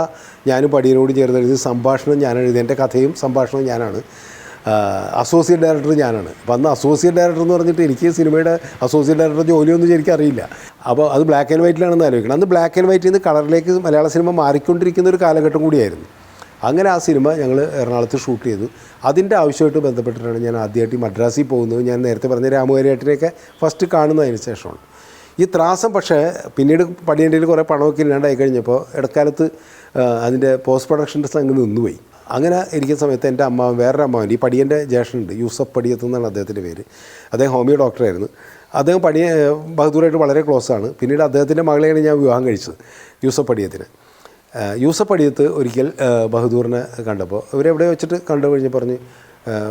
ഞാനും പടിയനോട് ചേർന്ന് എഴുതി, സംഭാഷണം ഞാൻ എഴുതി, എൻ്റെ കഥയും സംഭാഷണവും ഞാനാണ്, അസോസിയേറ്റ് ഡയറക്ടർ ഞാനാണ്. അപ്പോൾ അന്ന് അസോസിയേറ്റ് ഡയറക്ടർ എന്ന് പറഞ്ഞിട്ട് എനിക്ക് സിനിമയുടെ അസോസിയേറ്റ് ഡയറക്ടർ ജോലിയൊന്നും ശരിക്കും അറിയില്ല. അപ്പോൾ അത് ബ്ലാക്ക് ആൻഡ് വൈറ്റിലാണെന്ന് ആലോചിക്കണം. അന്ന് ബ്ലാക്ക് ആൻഡ് വൈറ്റിൽ നിന്ന് കളറിലേക്ക് മലയാള സിനിമ മാറിക്കൊണ്ടിരിക്കുന്ന ഒരു കാലഘട്ടം കൂടിയായിരുന്നു. അങ്ങനെ ആ സിനിമ ഞങ്ങൾ എറണാകുളത്ത് ഷൂട്ട് ചെയ്തു. അതിൻ്റെ ആവശ്യമായിട്ട് ബന്ധപ്പെട്ടിട്ടാണ് ഞാൻ ആദ്യമായിട്ട് മദ്രാസിൽ പോകുന്നത്. ഞാൻ നേരത്തെ പറഞ്ഞ രാമുകാരിയേട്ടനെയൊക്കെ ഫസ്റ്റ് കാണുന്നതിന് ശേഷമാണ് ഈ ത്രാസം. പക്ഷേ പിന്നീട് പടിയൻ്റെ കുറേ പണമൊക്കെ ഇല്ലാണ്ടായി കഴിഞ്ഞപ്പോൾ ഇടക്കാലത്ത് അതിൻ്റെ പോസ്റ്റ് പ്രൊഡക്ഷൻ്റെ സംഘം നിന്നുപോയി. അങ്ങനെ ഇരിക്കുന്ന സമയത്ത് എൻ്റെ അമ്മാവൻ, വേറൊരു അമ്മാവൻ, ഈ പടിയൻ്റെ ജ്യേഷ്ഠനുണ്ട്, യൂസഫ് പടിയത്ത് എന്നാണ് അദ്ദേഹത്തിൻ്റെ പേര്. അദ്ദേഹം ഹോമിയോ ഡോക്ടറായിരുന്നു. അദ്ദേഹം ബഹദൂറായിട്ട് വളരെ ക്ലോസ് ആണ്. പിന്നീട് അദ്ദേഹത്തിൻ്റെ മകളെയാണ് ഞാൻ വിവാഹം കഴിച്ചത്, യൂസഫ് പടിയത്തിന്. യൂസഫ് പടിയത്ത് ഒരിക്കൽ ബഹദൂറിനെ കണ്ടപ്പോൾ ഇവരെവിടെ വെച്ചിട്ട് കണ്ടു കഴിഞ്ഞ് പറഞ്ഞ്,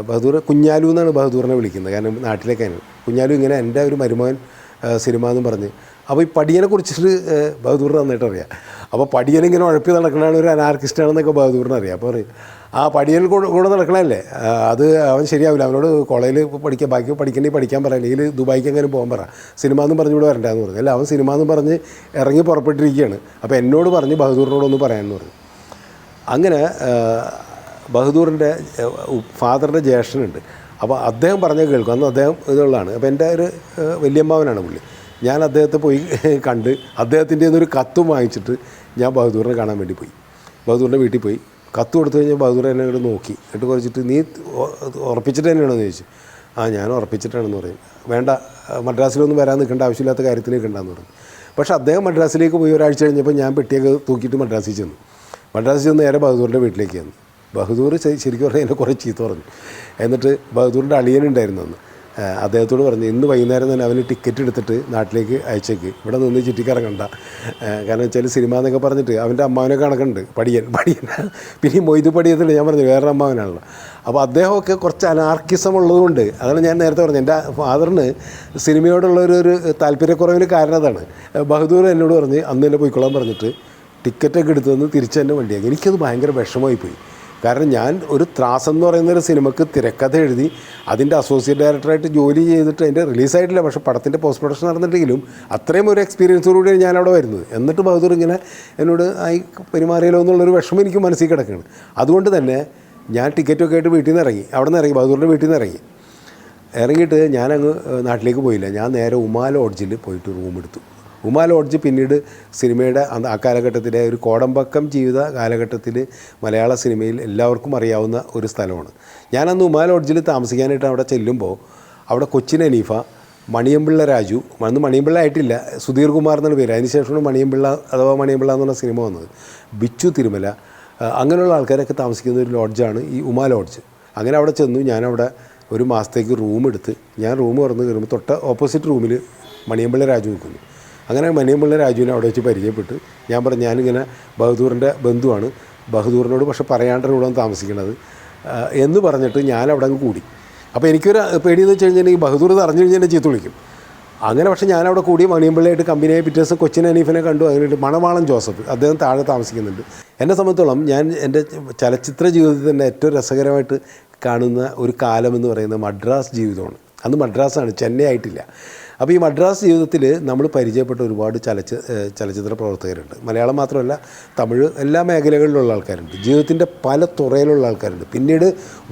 ബഹദൂർ കുഞ്ഞാലു എന്നാണ് ബഹദൂറിനെ വിളിക്കുന്നത്, കാരണം നാട്ടിലേക്കാണ് കുഞ്ഞാലു. ഇങ്ങനെ എൻ്റെ ഒരു മരുമകൻ സിനിമ എന്നും പറഞ്ഞ്. അപ്പോൾ ഈ പടിയനെ കുറിച്ചിട്ട് ബഹദൂറിന് നന്നായിട്ട് അറിയാം. അപ്പോൾ പടിയനിങ്ങനെ ഉഴപ്പി നടക്കണതാണ്, ഒരു അനാർക്കിസ്റ്റാണെന്നൊക്കെ ബഹദൂറിന് അറിയാം. അപ്പോൾ പറയും, ആ പടിയൻ കൂടെ നടക്കണമല്ലേ, അത് അവൻ ശരിയാവില്ല, അവനോട് കോളേജിൽ ബാക്കി പഠിക്കണമെങ്കിൽ പഠിക്കാൻ പറയാം, അല്ലെങ്കിൽ ദുബായിക്ക് എങ്ങനെ പോകാൻ പറ, സിനിമ എന്നും പറഞ്ഞുകൂടെ വരണ്ടെന്ന് പറഞ്ഞു. അല്ല, അവൻ സിനിമ എന്നും പറഞ്ഞ് ഇറങ്ങി പുറപ്പെട്ടിരിക്കുകയാണ്. അപ്പോൾ എന്നോട് പറഞ്ഞ് ബഹദൂറിനോടൊന്ന് പറയാമെന്ന് പറഞ്ഞു. അങ്ങനെ ബഹദൂറിൻ്റെ ഫാദറിൻ്റെ ജ്യേഷ്ഠനുണ്ട്. അപ്പോൾ അദ്ദേഹം പറഞ്ഞാൽ കേൾക്കും. അന്ന് അദ്ദേഹം ഇതുള്ളതാണ്. അപ്പോൾ എൻ്റെ ഒരു വലിയമ്മാവനാണ് പുള്ളി. ഞാൻ അദ്ദേഹത്തെ പോയി കണ്ട് അദ്ദേഹത്തിൻ്റെ ഒരു കത്തും വാങ്ങിച്ചിട്ട് ഞാൻ ബഹദൂറിനെ കാണാൻ വേണ്ടി പോയി. ബഹദൂറിൻ്റെ വീട്ടിൽ പോയി കത്ത് കൊടുത്തു കഴിഞ്ഞാൽ ബഹദൂർ എന്നെ ഇങ്ങോട്ട് നോക്കി, എന്നിട്ട് കുറച്ചിട്ട്, നീ ഉറപ്പിച്ചിട്ട് തന്നെയാണെന്ന് ചോദിച്ചു. ഞാൻ ഉറപ്പിച്ചിട്ടാണെന്ന് പറയും. വേണ്ട, മദ്രാസിലൊന്നും വരാൻ നിൽക്കേണ്ട, ആവശ്യമില്ലാത്ത കാര്യത്തിന് നിൽക്കണ്ടെന്ന് പറഞ്ഞു. പക്ഷേ അദ്ദേഹം മദ്രാസിലേക്ക് പോയി ഒരാഴ്ച കഴിഞ്ഞപ്പോൾ ഞാൻ പെട്ടിയൊക്കെ തൂക്കിയിട്ട് മദ്രാസിൽ ചെന്നു. മദ്രാസിൽ ചെന്ന് നേരെ ബഹദൂറിൻ്റെ വീട്ടിലേക്ക് ചെന്നു. ബഹദൂർ ശരിക്കും പറഞ്ഞാൽ എന്നെ കുറേ ചീത്ത പറഞ്ഞു. എന്നിട്ട് ബഹദൂറിൻ്റെ അളിയനുണ്ടായിരുന്നു അന്ന്, അദ്ദേഹത്തോട് പറഞ്ഞു, ഇന്ന് വൈകുന്നേരം തന്നെ അവന് ടിക്കറ്റ് എടുത്തിട്ട് നാട്ടിലേക്ക് അയച്ചേക്ക്, ഇവിടെ നിന്ന് ചുറ്റിക്കറങ്ങണ്ട. കാരണം വെച്ചാൽ സിനിമ എന്നൊക്കെ പറഞ്ഞിട്ട് അവൻ്റെ അമ്മാവനെ കണക്കുണ്ട്, പടിയൻ. പിന്നെ ഈ മൊയ്തു പടിയത്തില്ല, ഞാൻ പറഞ്ഞു വേറെ അമ്മാവനാണല്ലോ. അപ്പോൾ അദ്ദേഹമൊക്കെ കുറച്ച് അനാർക്കിസം ഉള്ളതുകൊണ്ട്, അതാണ് ഞാൻ നേരത്തെ പറഞ്ഞത്, എൻ്റെ ഫാദറിന് സിനിമയോടുള്ളൊരു താല്പര്യക്കുറവിന് കാരണം അതാണ്. ബഹദൂർ എന്നോട് പറഞ്ഞ് അന്ന് തന്നെ പോയിക്കൊള്ളാൻ പറഞ്ഞിട്ട് ടിക്കറ്റൊക്കെ എടുത്തു തന്ന് തിരിച്ച് തന്നെ വണ്ടിയാക്കി. എനിക്കത് ഭയങ്കര വിഷമമായിപ്പോയി. കാരണം ഞാൻ ഒരു ത്രാസം എന്ന് പറയുന്നൊരു സിനിമയ്ക്ക് തിരക്കഥ എഴുതി അതിൻ്റെ അസോസിയേറ്റ് ഡയറക്ടറായിട്ട് ജോലി ചെയ്തിട്ട് അതിൻ്റെ റിലീസായിട്ടില്ല, പക്ഷേ പടത്തിൻ്റെ പോസ്റ്റ് പ്രൊഡക്ഷൻ നടന്നിട്ടെങ്കിലും അത്രയും ഒരു എക്സ്പീരിയൻസോടുകൂടിയാണ് ഞാൻ അവിടെ വരുന്നത്. എന്നിട്ട് ബഹദൂർ ഇങ്ങനെ എന്നോട് ആയി പെരുമാറിയല്ലോ എന്നുള്ളൊരു വിഷമം എനിക്ക് മനസ്സിൽ കിടക്കുകയാണ്. അതുകൊണ്ട് തന്നെ ഞാൻ ടിക്കറ്റൊക്കെ ആയിട്ട് വീട്ടിൽ നിന്ന് ഇറങ്ങി, അവിടെ നിന്ന് ഇറങ്ങി, ബഹദൂറിൻ്റെ വീട്ടിൽ നിന്ന് ഇറങ്ങിയിട്ട് ഞാനങ്ങ് നാട്ടിലേക്ക് പോയില്ല. ഞാൻ നേരെ ഉമാ ലോഡ്ജിൽ പോയിട്ട് റൂം എടുത്തു. ഉമാ ലോഡ്ജ് പിന്നീട് സിനിമയുടെ ആ കാലഘട്ടത്തിലെ ഒരു കോടമ്പക്കം ജീവിത കാലഘട്ടത്തിൽ മലയാള സിനിമയിൽ എല്ലാവർക്കും അറിയാവുന്ന ഒരു സ്ഥലമാണ്. ഞാനന്ന് ഉമാ ലോഡ്ജിൽ താമസിക്കാനായിട്ട് അവിടെ ചെല്ലുമ്പോൾ അവിടെ കൊച്ചിൻ ഹനീഫ, മണിയമ്പിള്ള രാജു, അന്ന് മണിയമ്പിള്ള ആയിട്ടില്ല, സുധീർ കുമാർ എന്നാണ് പേര്, അതിനുശേഷമാണ് മണിയമ്പിള്ള അഥവാ മണിയമ്പിള്ള എന്നുള്ള സിനിമ വന്നത്, ബിച്ചു തിരുമല, അങ്ങനെയുള്ള ആൾക്കാരൊക്കെ താമസിക്കുന്ന ഒരു ലോഡ്ജാണ് ഈ ഉമാ ലോഡ്ജ്. അങ്ങനെ അവിടെ ചെന്നു. ഞാനവിടെ ഒരു മാസത്തേക്ക് റൂം എടുത്ത് ഞാൻ റൂം തുറന്ന് കയറുമ്പോൾ തൊട്ട് ഓപ്പോസിറ്റ് റൂമിൽ മണിയമ്പിള്ള രാജു നിൽക്കുന്നു. അങ്ങനെ മണിയമ്പിള്ള രാജുവിനെ അവിടെ വെച്ച് പരിചയപ്പെട്ട് ഞാൻ പറഞ്ഞു ഞാനിങ്ങനെ ബഹദൂറിൻ്റെ ബന്ധുവാണ്, ബഹദൂറിനോട് പക്ഷെ പറയാണ്ടാണ് ഇവിടെ താമസിക്കുന്നത് എന്ന് പറഞ്ഞിട്ട് ഞാൻ അവിടെ അങ്ങ് കൂടി. അപ്പോൾ എനിക്കൊരു പേടിയെന്ന് വെച്ച് കഴിഞ്ഞാൽ ഈ ബഹദൂർ ഇത് അറിഞ്ഞു കഴിഞ്ഞാൽ എന്നെ ചീത്ത വിളിക്കും. അങ്ങനെ പക്ഷേ ഞാനവിടെ കൂടി മണിയമ്പിള്ളയായിട്ട് കമ്പനിയായി പിറ്റേ ദിവസം കൊച്ചിൻ ഹനീഫിനെ കണ്ടു. അതിനായിട്ട് മണവാളം ജോസഫ്, അദ്ദേഹം താഴെ താമസിക്കുന്നുണ്ട്. എന്നെ സംബന്ധിച്ചോളം ഞാൻ എൻ്റെ ചലച്ചിത്ര ജീവിതത്തിൽ തന്നെ ഏറ്റവും രസകരമായിട്ട് കാണുന്ന ഒരു കാലം എന്ന് പറയുന്നത് മദ്രാസ് ജീവിതമാണ്. അന്ന് മദ്രാസാണ്, ചെന്നൈ ആയിട്ടില്ല. അപ്പോൾ ഈ മദ്രാസ് ജീവിതത്തിൽ നമ്മൾ പരിചയപ്പെട്ട ഒരുപാട് ചലച്ചിത്ര പ്രവർത്തകരുണ്ട്. മലയാളം മാത്രമല്ല, തമിഴ്, എല്ലാ മേഖലകളിലുള്ള ആൾക്കാരുണ്ട്. ജീവിതത്തിൻ്റെ പല തുറയിലുള്ള ആൾക്കാരുണ്ട്. പിന്നീട്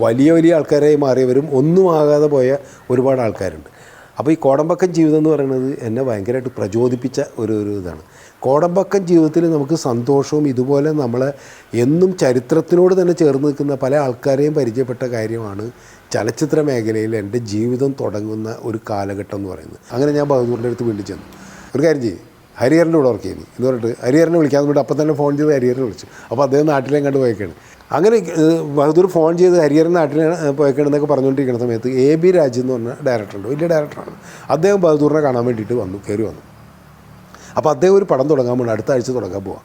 വലിയ വലിയ ആൾക്കാരായി മാറിയവരും ഒന്നും ആകാതെ പോയ ഒരുപാട് ആൾക്കാരുണ്ട്. അപ്പോൾ ഈ കോടമ്പക്കം ജീവിതം എന്ന് പറയുന്നത് എന്നെ ഭയങ്കരമായിട്ട് പ്രചോദിപ്പിച്ച ഒരു ഇതാണ്. കോടമ്പക്കം ജീവിതത്തിൽ നമുക്ക് സന്തോഷവും ഇതുപോലെ നമ്മളെ എന്നും ചരിത്രത്തിനോട് തന്നെ ചേർന്ന് നിൽക്കുന്ന പല ആൾക്കാരെയും പരിചയപ്പെട്ട കാര്യമാണ് ചലച്ചിത്ര മേഖലയിൽ എൻ്റെ ജീവിതം തുടങ്ങുന്ന ഒരു കാലഘട്ടം എന്ന് പറയുന്നത്. അങ്ങനെ ഞാൻ ബഹദൂറിൻ്റെ അടുത്ത് വീട്ടിൽ ചെന്നു. ഒരു കാര്യം ചെയ്യും, ഹരിഹരൻ്റെ കൂടെ വർക്ക് ചെയ്യുന്നു എന്ന് പറഞ്ഞിട്ട് ഹരിഹരനെ വിളിക്കാമെന്ന് പറഞ്ഞിട്ട് അപ്പം തന്നെ ഫോൺ ചെയ്ത് ഹരിഹരനെ വിളിച്ചു. അപ്പോൾ അദ്ദേഹം നാട്ടിലേക്ക് കണ്ട് പോയേക്കാണ്. അങ്ങനെ ബഹദൂർ ഫോൺ ചെയ്ത് ഹരിഹരൻ നാട്ടിൽ പോയേക്കാണെന്നൊക്കെ പറഞ്ഞുകൊണ്ടിരിക്കുന്ന സമയത്ത് AB രാജ് എന്ന് പറഞ്ഞ ഡയറക്ടറുണ്ട്, വലിയ ഡയറക്ടറാണ്. അദ്ദേഹം ബഹദൂറിനെ കാണാൻ വേണ്ടിയിട്ട് കയറി വന്നു. അപ്പോൾ അദ്ദേഹം ഒരു പടം തുടങ്ങാൻ വേണ്ടി അടുത്ത ആഴ്ച തുടങ്ങാൻ പോവാം.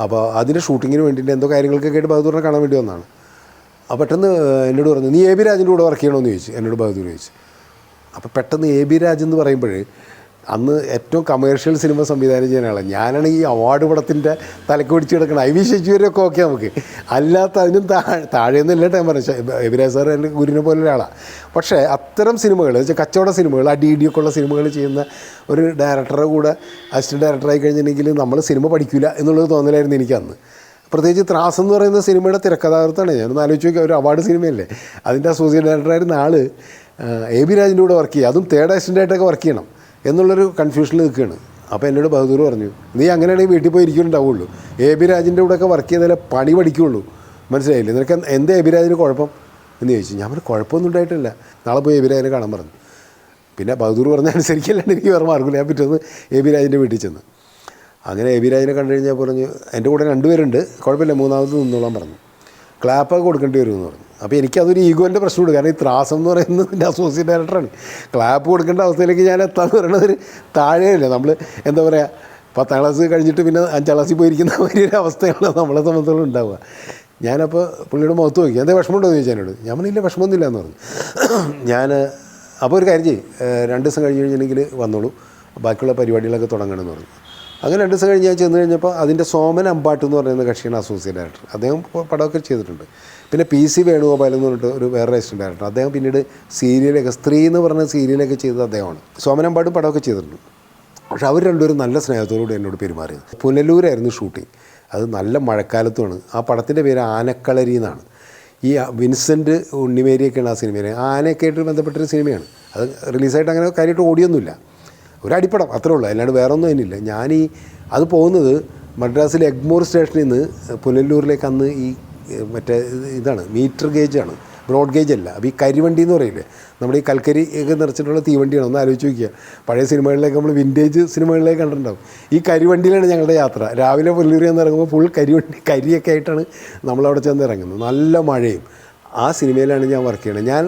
അപ്പോൾ അതിൻ്റെ ഷൂട്ടിങ്ങിന് വേണ്ടിയിട്ട് എന്തോ കാര്യങ്ങൾക്കൊക്കെ ആയിട്ട് ബഹദൂറിനെ കാണാൻ വേണ്ടി വന്നതാണ്. അപ്പോൾ പെട്ടെന്ന് എന്നോട് പറഞ്ഞു, നീ AB രാജിൻ്റെ കൂടെ വർക്ക് ചെയ്യണമെന്ന് ചോദിച്ചു. എന്നോട് ബഹദൂർ ചോദിച്ചു. അപ്പോൾ പെട്ടെന്ന് AB രാജ് എന്ന് പറയുമ്പോൾ അന്ന് ഏറ്റവും കമേഴ്ഷ്യൽ സിനിമ സംവിധാനം ചെയ്യാനാണ്. ഞാനാണ് ഈ അവാർഡ് പടത്തിൻ്റെ തലക്ക് പിടിച്ച് കിടക്കണം. IV ശശിവരൊക്കെ ഓക്കെ നമുക്ക്, അല്ലാത്ത അതിനും താഴെയൊന്നും ഇല്ല. ടൈം പറഞ്ഞു AB രാജ് സാർ എൻ്റെ ഗുരുവിനെ പോലെ ഒരാളാണ്. പക്ഷേ അത്തരം സിനിമകൾ വെച്ചാൽ കച്ചവട സിനിമകൾ, അടിയൊക്കെ ഉള്ള സിനിമകൾ ചെയ്യുന്ന ഒരു ഡയറക്ടറെ കൂടെ അസിസ്റ്റൻറ്റ് ഡയറക്ടറായി കഴിഞ്ഞിട്ടുണ്ടെങ്കിൽ നമ്മൾ സിനിമ പഠിക്കില്ല എന്നുള്ളത് തോന്നലായിരുന്നു എനിക്ക് അന്ന്. പ്രത്യേകിച്ച് ത്രാസ് എന്ന് പറയുന്ന സിനിമയുടെ തിരക്കഥാകൃത്താണ്. ഞാനൊന്ന് ആലോചിച്ച് നോക്കിയാൽ ഒരു അവാർഡ് സിനിമയല്ലേ, അതിൻ്റെ അസോസിയേറ്റ് ഡയറക്ടറായിരുന്ന ആൾ AB രാജിൻ്റെ കൂടെ വർക്ക് ചെയ്യുക, അതും തേർഡ് അസിസ്റ്റൻ്റായിട്ടൊക്കെ വർക്ക് ചെയ്യണം എന്നുള്ളൊരു കൺഫ്യൂഷനിൽ നിൽക്കുകയാണ്. അപ്പോൾ എന്നോട് ബഹദൂർ പറഞ്ഞു, നീ അങ്ങനെയാണെങ്കിൽ വീട്ടിൽ പോയി ഇരിക്കുന്നുണ്ടാവുള്ളൂ, AB രാജിൻ്റെ കൂടെയൊക്കെ വർക്ക് ചെയ്താലേ പണി പഠിക്കുകയുള്ളൂ, മനസ്സിലായില്ലേ, നിനക്ക് എന്ത് AB രാജിന് കുഴപ്പം എന്ന് ചോദിച്ചു. ഞാൻ പറഞ്ഞു കുഴപ്പമൊന്നും ഉണ്ടായിട്ടില്ല, നാളെ പോയി AB രാജിനെ കാണാൻ പറഞ്ഞു. പിന്നെ ബഹദൂർ പറഞ്ഞ അനുസരിക്കല്ലാണ്ട് എനിക്ക് വേറെ മാർഗ്ഗമില്ല. ഞാൻ പിറ്റേന്ന് AB രാജിൻ്റെ വീട്ടിൽ ചെന്ന് അങ്ങനെ AB രാജിനെ കണ്ടു കഴിഞ്ഞാൽ പറഞ്ഞു, എൻ്റെ കൂടെ 2 പേരുണ്ട്, കുഴപ്പമില്ല, മൂന്നാമത് നിന്നോളാൻ പറഞ്ഞു, ക്ലാപ്പൊക്കെ കൊടുക്കേണ്ടി വരുമെന്ന് പറഞ്ഞു. അപ്പോൾ എനിക്കതൊരു ഈഗോൻ്റെ പ്രശ്നമുണ്ട്. കാരണം ഈ ത്രാസം എന്ന് പറയുന്നത് എൻ്റെ അസോസിയേറ്റ് ഡയറക്ടറാണ്. ക്ലാപ്പ് കൊടുക്കേണ്ട അവസ്ഥയിലേക്ക് ഞാൻ എത്താമെന്ന് പറയുന്നത് ഒരു താഴെയല്ല. നമ്മൾ എന്താ പറയുക, 10ാം ക്ലാസ് കഴിഞ്ഞിട്ട് പിന്നെ 5ാം ക്ലാസ്സിൽ പോയിരിക്കുന്ന വലിയൊരു അവസ്ഥയാണ് നമ്മളെ സംബന്ധിച്ചോളം ഉണ്ടാവുക. ഞാനപ്പോൾ പുള്ളിയുടെ മുഖത്ത് നോക്കി, എന്താ വിഷമമുണ്ടോ എന്ന് ചോദിച്ചാൽ എന്നോട്. ഞാൻ പറഞ്ഞില്ല, വിഷമമൊന്നുമില്ല എന്ന് പറഞ്ഞു. ഞാൻ അപ്പോൾ ഒരു കാര്യം ചെയ്യും, 2 ദിവസം കഴിഞ്ഞ് കഴിഞ്ഞിട്ടുണ്ടെങ്കിൽ വന്നോളൂ, ബാക്കിയുള്ള പരിപാടികളൊക്കെ തുടങ്ങണമെന്ന് പറഞ്ഞു. അങ്ങനെ 2 ദിവസം കഴിഞ്ഞ് ഞാൻ ചെന്ന് കഴിഞ്ഞപ്പോൾ അതിൻ്റെ സോമൻ അമ്പാട്ട് എന്ന് പറയുന്ന കക്ഷിയാണ് അസോസിയേറ്റ് ഡയറക്ടർ. അദ്ദേഹം പടമൊക്കെ ചെയ്തിട്ടുണ്ട്. പിന്നെ PC വേണുഗോപാൽ എന്ന് പറഞ്ഞിട്ട് ഒരു വേറെ അസിസ്റ്റൻ്റ് ഡയറക്ടർ, അദ്ദേഹം പിന്നീട് സീരിയലൊക്കെ, സ്ത്രീ എന്ന് പറഞ്ഞ സീരിയലൊക്കെ ചെയ്തത് അദ്ദേഹമാണ്. സോമൻ അമ്പാട്ടും പടമൊക്കെ ചെയ്തിട്ടുണ്ട്. പക്ഷെ അവർ രണ്ടുപേരും നല്ല സ്നേഹത്തോടുകൂടി എന്നോട് പെരുമാറിയത്. പുനലൂരായിരുന്നു ഷൂട്ടിങ്, അത് നല്ല മഴക്കാലത്തുമാണ്. ആ പടത്തിൻ്റെ പേര് ആനക്കളരി എന്നാണ്. ഈ വിൻസെൻ്റ് ഉണ്ണിമേരിയൊക്കെയാണ് ആ സിനിമയിൽ. ആനയൊക്കെ ആയിട്ട് ബന്ധപ്പെട്ടൊരു സിനിമയാണ്. അത് റിലീസായിട്ട് അങ്ങനെ കാര്യമായിട്ട് ഓടിയൊന്നുമില്ല, ഒരു അടിപ്പടം അത്രേ ഉള്ളൂ, അല്ലാണ്ട് വേറെ ഒന്നും അതിനില്ല. അത് പോകുന്നത് മദ്രാസിലെ എഗ്മോർ സ്റ്റേഷനിൽ നിന്ന് പുനലൂരിലേക്ക് അന്ന് ഈ മറ്റേ ഇതാണ്, മീറ്റർ ഗേജാണ്, ബ്രോഡ് ഗേജ് അല്ല. അപ്പോൾ ഈ കരിവണ്ടി എന്ന് പറയില്ലേ, നമ്മുടെ ഈ കൽക്കരി ഒക്കെ നിറച്ചിട്ടുള്ള തീവണ്ടിയാണ്. ഒന്ന് ആലോചിച്ച് നോക്കിയാൽ, പഴയ സിനിമകളിലേക്ക് നമ്മൾ വിൻറ്റേജ് സിനിമകളിലേക്ക് കണ്ടിട്ടുണ്ടാവും. ഈ കരിവണ്ടിയിലാണ് ഞങ്ങളുടെ യാത്ര. രാവിലെ പുനലൂരിൽ നിന്ന് ഇറങ്ങുമ്പോൾ ഫുൾ കരിയൊക്കെ ആയിട്ടാണ് നമ്മളവിടെ ചെന്ന് ഇറങ്ങുന്നത്. നല്ല മഴയും. ആ സിനിമയിലാണ് ഞാൻ വർക്ക് ചെയ്യണത്. ഞാൻ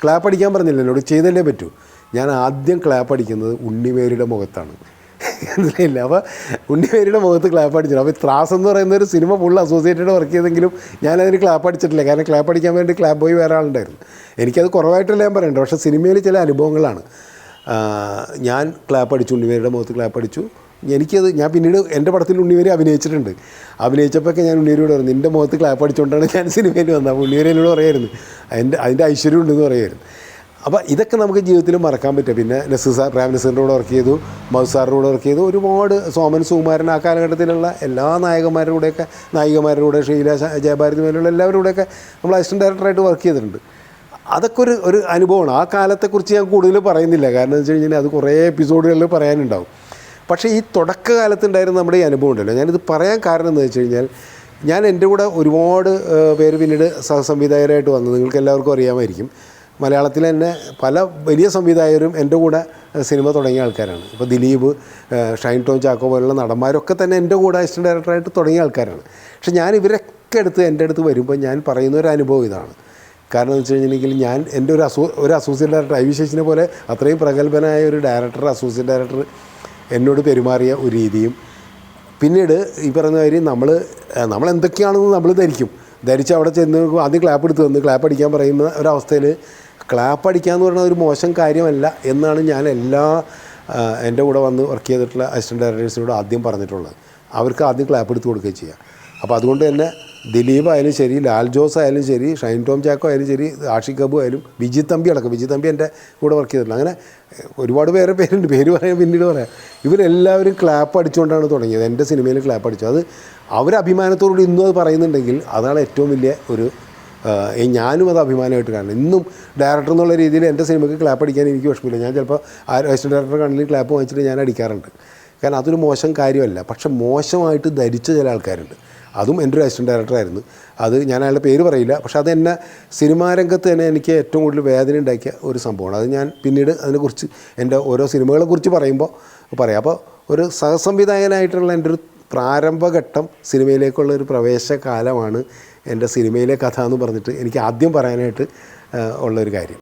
ക്ലാപ്പ് അടിക്കാൻ പറഞ്ഞില്ല, എന്നോട് ചെയ്തല്ലേ പറ്റൂ. ഞാൻ ആദ്യം ക്ലാപ്പ് അടിക്കുന്നത് ഉണ്ണിമേരിയുടെ മുഖത്താണ്, മനസ്സിലായില്ല. അപ്പോൾ ഉണ്ണിമേരിയുടെ മുഖത്ത് ക്ലാപ്പ് അടിച്ചിട്ടുണ്ട്. അപ്പോൾ ത്രാസ് എന്ന് പറയുന്ന ഒരു സിനിമ ഫുൾ അസോസിയേറ്റഡ് വർക്ക് ചെയ്തെങ്കിലും ഞാനതിന് ക്ലാപ്പ് അടിച്ചിട്ടില്ല. കാരണം ക്ലാപ്പ് അടിക്കാൻ വേണ്ടി ക്ലാപ്പ് ബോയ് വേറെ ആളുണ്ടായിരുന്നു. എനിക്കത് കുറവായിട്ടല്ല ഞാൻ പറയണ്ട, പക്ഷേ സിനിമയിൽ ചില അനുഭവങ്ങളാണ്. ഞാൻ ക്ലാപ്പ് അടിച്ചു, ഉണ്ണിമേരിയുടെ മുഖത്ത് ക്ലാപ്പ് അടിച്ചു. എനിക്കത് ഞാൻ പിന്നീട് എൻ്റെ പടത്തിൽ ഉണ്ണിവേരി അഭിനയിച്ചിട്ടുണ്ട്. അഭിനയിച്ചപ്പോഴൊക്കെ ഞാൻ ഉണ്ണിവേരിയോട് പറഞ്ഞു, നിൻ്റെ മുഖത്ത് ക്ലാപ്പ് അടിച്ചുകൊണ്ടാണ് ഞാൻ സിനിമയിൽ വന്നത്. അപ്പോൾ ഉണ്ണിവേരി എന്നോട് പറയായിരുന്നു അതിൻ്റെ ഐശ്വര്യം ഉണ്ടെന്ന് പറയുമായിരുന്നു. അപ്പോൾ ഇതൊക്കെ നമുക്ക് ജീവിതത്തിൽ മറക്കാൻ പറ്റും. പിന്നെ നസീർ സാർ, പ്രേം നസീറിൻ്റെ കൂടെ വർക്ക് ചെയ്തു, മധു സാറിൻ്റെ കൂടെ വർക്ക് ചെയ്തു, ഒരുപാട് സോമൻ സുകുമാരൻ, ആ കാലഘട്ടത്തിലുള്ള എല്ലാ നായകന്മാരുടെ കൂടെയൊക്കെ, നായികമാരുടെ കൂടെ, ഷീല ജയഭാരതി മേലുള്ള എല്ലാവരുടെ കൂടെയൊക്കെ നമ്മൾ അസിസ്റ്റൻറ്റ് ഡയറക്ടറായിട്ട് വർക്ക് ചെയ്തിട്ടുണ്ട്. അതൊക്കെ ഒരു അനുഭവമാണ്. ആ കാലത്തെക്കുറിച്ച് ഞാൻ കൂടുതൽ പറയുന്നില്ല, കാരണം എന്ന് വെച്ച് കഴിഞ്ഞാൽ അത് കുറേ എപ്പിസോഡുകളിൽ പറയാനുണ്ടാവും. പക്ഷേ ഈ തുടക്കകാലത്തുണ്ടായിരുന്ന നമ്മുടെ ഈ അനുഭവം ഉണ്ടല്ലോ, ഞാനിത് പറയാൻ കാരണം എന്ന് വെച്ച് കഴിഞ്ഞാൽ, ഞാൻ എൻ്റെ കൂടെ ഒരുപാട് പേര് പിന്നീട് സഹസംവിധായകരായിട്ട് വന്നു. നിങ്ങൾക്ക് എല്ലാവർക്കും അറിയാമായിരിക്കും, മലയാളത്തിൽ തന്നെ പല വലിയ സംവിധായകരും എൻ്റെ കൂടെ സിനിമ തുടങ്ങിയ ആൾക്കാരാണ്. ഇപ്പോൾ ദിലീപ്, ഷൈൻ ടോം ചാക്കോ പോലുള്ള നടന്മാരൊക്കെ തന്നെ എൻ്റെ കൂടെ അസിസ്റ്റൻറ്റ് ഡയറക്ടറായിട്ട് തുടങ്ങിയ ആൾക്കാരാണ്. പക്ഷേ ഞാൻ ഇവരൊക്കെ എൻ്റെ അടുത്ത് വരുമ്പോൾ ഞാൻ പറയുന്ന ഒരു അനുഭവം ഇതാണ്. കാരണം എന്ന് വെച്ച് കഴിഞ്ഞിട്ടുണ്ടെങ്കിൽ, ഞാൻ എൻ്റെ ഒരു അസോസിയേറ്റ് ഡയറക്ടർ ഐ വി ശശിനെ പോലെ അത്രയും പ്രഗത്ഭനായ ഒരു ഡയറക്ടർ, അസോസിയേറ്റ് ഡയറക്ടർ എന്നോട് പെരുമാറിയ ഒരു രീതിയും, പിന്നീട് ഈ പറയുന്ന കാര്യം നമ്മൾ എന്തൊക്കെയാണെന്ന് നമ്മൾ ധരിച്ച് അവിടെ ചെന്ന് ആദ്യം ക്ലാപ്പ് എടുത്ത് വന്ന് ക്ലാപ്പ് അടിക്കാൻ പറയുന്ന ഒരവസ്ഥയിൽ ക്ലാപ്പ് അടിക്കുക എന്ന് പറയുന്നത് ഒരു മോശം കാര്യമല്ല എന്നാണ് ഞാൻ എൻ്റെ കൂടെ വന്ന് വർക്ക് ചെയ്തിട്ടുള്ള അസിസ്റ്റൻറ്റ് ഡയറക്ടേഴ്സിനോട് ആദ്യം പറഞ്ഞിട്ടുള്ളത്. അവർക്ക് ആദ്യം ക്ലാപ്പ് എടുത്ത് കൊടുക്കുകയും ചെയ്യുക. അപ്പോൾ അതുകൊണ്ട് തന്നെ ദിലീപ് ആയാലും ശരി, ലാൽ ജോസ് ആയാലും ശരി, ഷൈൻ ടോം ചാക്കോ ആയാലും ശരി, ആഷിഖ് അബു ആയാലും, വിജിത് തമ്പി എൻ്റെ കൂടെ വർക്ക് ചെയ്തിട്ടുണ്ട്. അങ്ങനെ ഒരുപാട് പേരുണ്ട്, പേര് പറയാൻ പിന്നീട് പറയാം. ഇവരെല്ലാവരും ക്ലാപ്പ് അടിച്ചുകൊണ്ടാണ് തുടങ്ങിയത്. എൻ്റെ സിനിമയിൽ ക്ലാപ്പ് അടിച്ചു. അത് അവരഭിമാനത്തോടുകൂടി ഇന്നും അത് പറയുന്നുണ്ടെങ്കിൽ അതാണ് ഏറ്റവും വലിയ ഒരു, ഞാനും അത് അഭിമാനമായിട്ട് കാണണം. ഇന്നും ഡയറക്ടർ എന്നുള്ള രീതിയിൽ എൻ്റെ സിനിമയ്ക്ക് ക്ലാപ്പ് അടിക്കാൻ എനിക്ക് വിഷമില്ല. ഞാൻ ചിലപ്പോൾ അസിസ്റ്റൻറ്റ് ഡയറക്ടറുടെ കണ്ണിൽ ക്ലാപ്പ് വാങ്ങിച്ചിട്ട് ഞാൻ അടിക്കാറുണ്ട്. കാരണം അതൊരു മോശം കാര്യമല്ല. പക്ഷെ മോശമായിട്ട് ധരിച്ച ചില ആൾക്കാരുണ്ട്. അതും എൻ്റെ ഒരു അസിസ്റ്റൻറ്റ് ഡയറക്ടറായിരുന്നു. അത് ഞാൻ അയാളുടെ പേര് പറയില്ല, പക്ഷെ അതെന്നെ സിനിമാ രംഗത്ത് തന്നെ എനിക്ക് ഏറ്റവും കൂടുതൽ വേദന ഉണ്ടാക്കിയ ഒരു സംഭവമാണ്. അത് ഞാൻ പിന്നീട് അതിനെക്കുറിച്ച് എൻ്റെ ഓരോ സിനിമകളെക്കുറിച്ച് പറയുമ്പോൾ പറയാം. അപ്പോൾ ഒരു സഹസംവിധായകനായിട്ടുള്ള എൻ്റെ ഒരു പ്രാരംഭഘട്ടം, സിനിമയിലേക്കുള്ള ഒരു പ്രവേശ കാലമാണ് എൻ്റെ സിനിമയിലെ കഥ എന്ന് പറഞ്ഞിട്ട് എനിക്ക് ആദ്യം പറയാനായിട്ട് ഉള്ളൊരു കാര്യം.